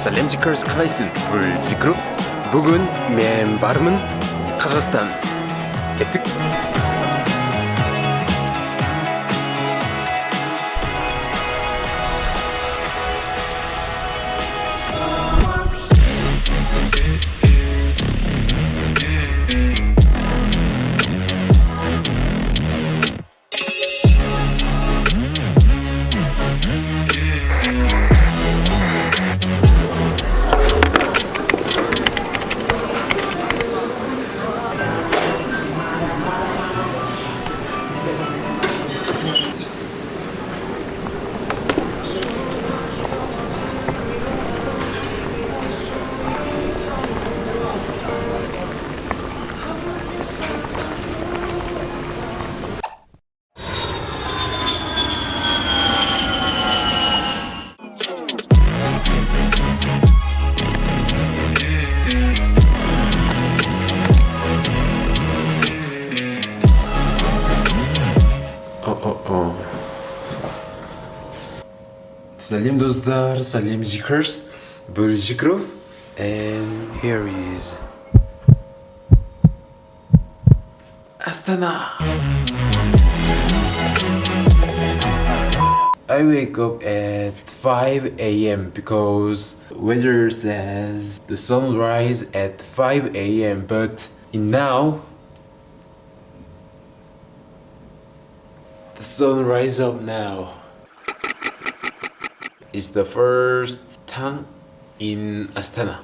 сәлемдікерс қалайсың? Бұл Zikroove. Бүгін мен бармын Қазақстан. Кеттік. Салем достар, салем Zikroove. Бұл Zikroove. And here is Astana. I wake up at 5 a.m. because weather says the sunrise at 5 a.m. but now the sun rise up now. It's the first time in Astana.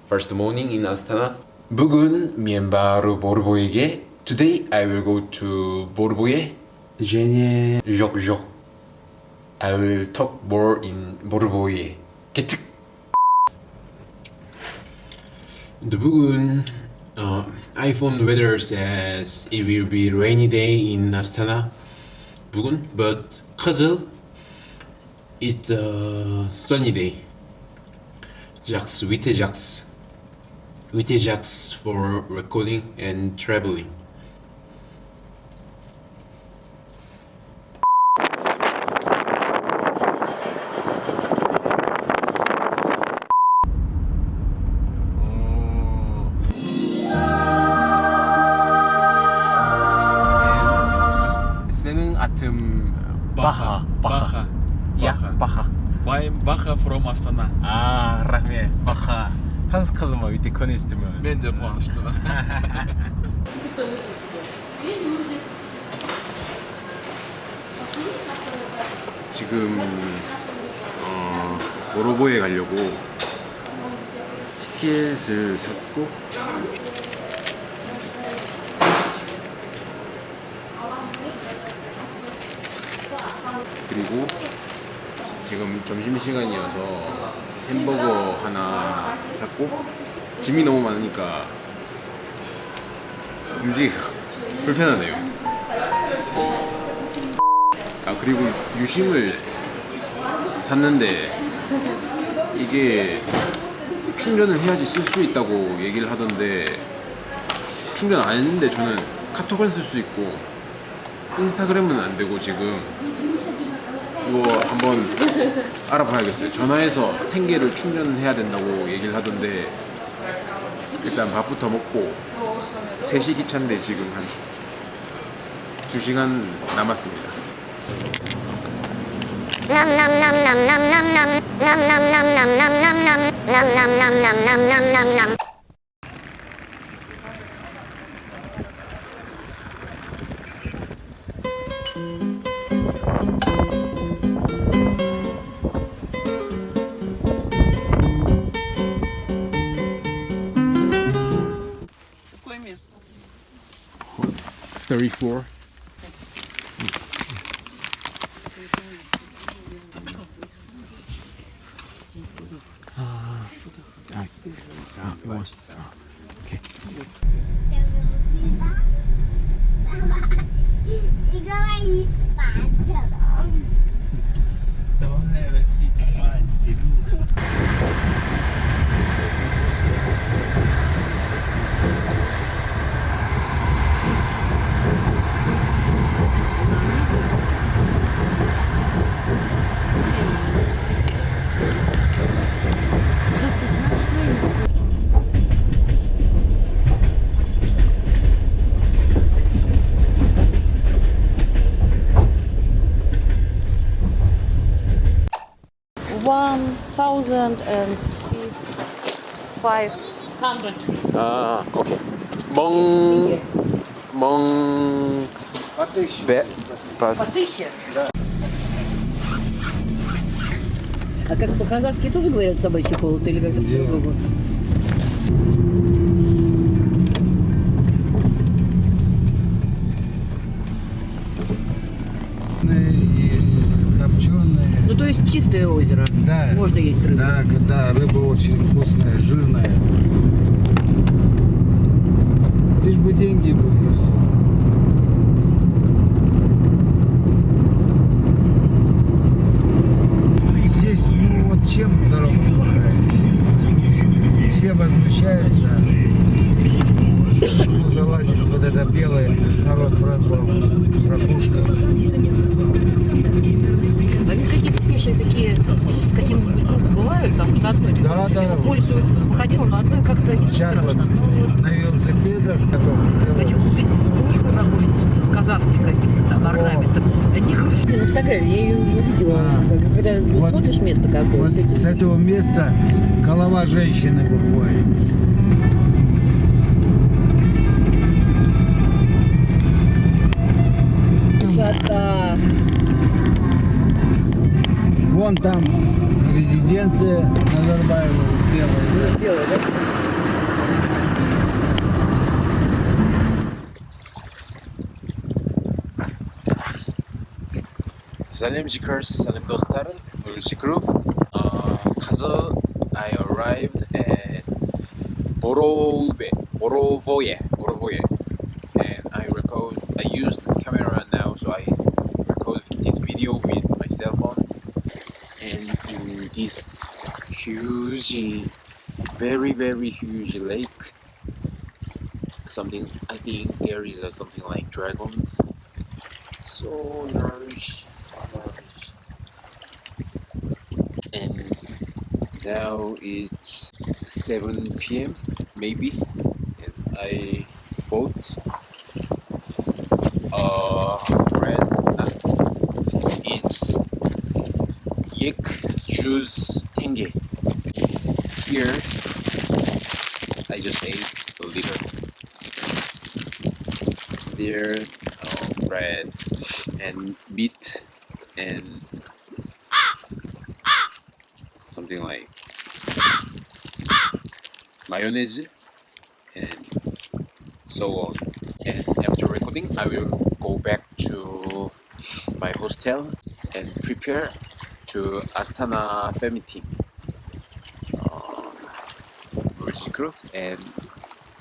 First morning in Astana. бүгін мен бару Бурабайға. Today I will go to Бурабайға. және жоқ. I will talk more in Бурабайға. кеттік. бүгін iPhone weather says it will be rainy day in Astana. бүгін, but қазір it's a sunny day. жақсы, өте жақсы. өте жақсы for recording and traveling. Senin atım Baha. Ya, Baha. Baha from Astana. рахмет. Baha. Таныс қылыма өте қуаныштымын. Мен де қуаныштымын. 지금 보로보에 가려고 티켓을 샀고 그리고 지금 점심시간이어서 햄버거 하나 샀고 짐이 너무 많으니까 움직이기가 불편하네요. 그리고 유심을 샀는데 이게 충전을 해야지 쓸 수 있다고 얘기를 하던데 충전 안 했는데 저는 카톡은 쓸 수 있고 인스타그램은 안 되고 지금 이거 한번 알아봐야겠어요. 전화해서 10개를 충전해야 된다고 얘기를 하던데 일단 밥부터 먹고 3시 기차인데 지금 한 2시간 남았습니다. Какое место? 34. 500. Okay. Мон... По 1000. По 1000? А как по-казахски тоже говорят собачий холод или как-то по-другому? И копченые. Ну, то есть чистое озеро. Да. Можно есть рыбу. Да, да, рыба очень вкусная, жирная. Лишь бы деньги были. Всё. Здесь, ну вот чем дорога плохая? Все возмущаются. Что залазит вот это белое, народ прозвал ракушка. А здесь какие-то пешие такие с каким-нибудь группой бывают, потому что одной Да, да. по лесу походила, но одной как-то не Сейчас вот страшно. Ну, вот на велосипедах хочу купить кружку какую-нибудь с казахских каких-то там орнаментов. Не кружки, на фотографии, я ее уже видела. Когда Вот- смотришь место какое, вот всё это с этого места голова женщины выходит. красота. Вон там резиденция Назарбаева белая. Белая, да? Салем Zikroove, салем достар. Бұл Zikroove. Қазір I arrived at Бурабайға. And I used camera now, so I record this video with my cell phone. And in this huge, very huge lake, I think there is something like dragon. So large. And now it's 7 p.m. maybe, and I bought bread. It's ек жүз теңге. Here I just ate a little. There, bread and meat and something like mayonnaise and so on. And after recording, I will go back to my hostel and prepare to Astana fan meeting. Zikroove and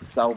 Sao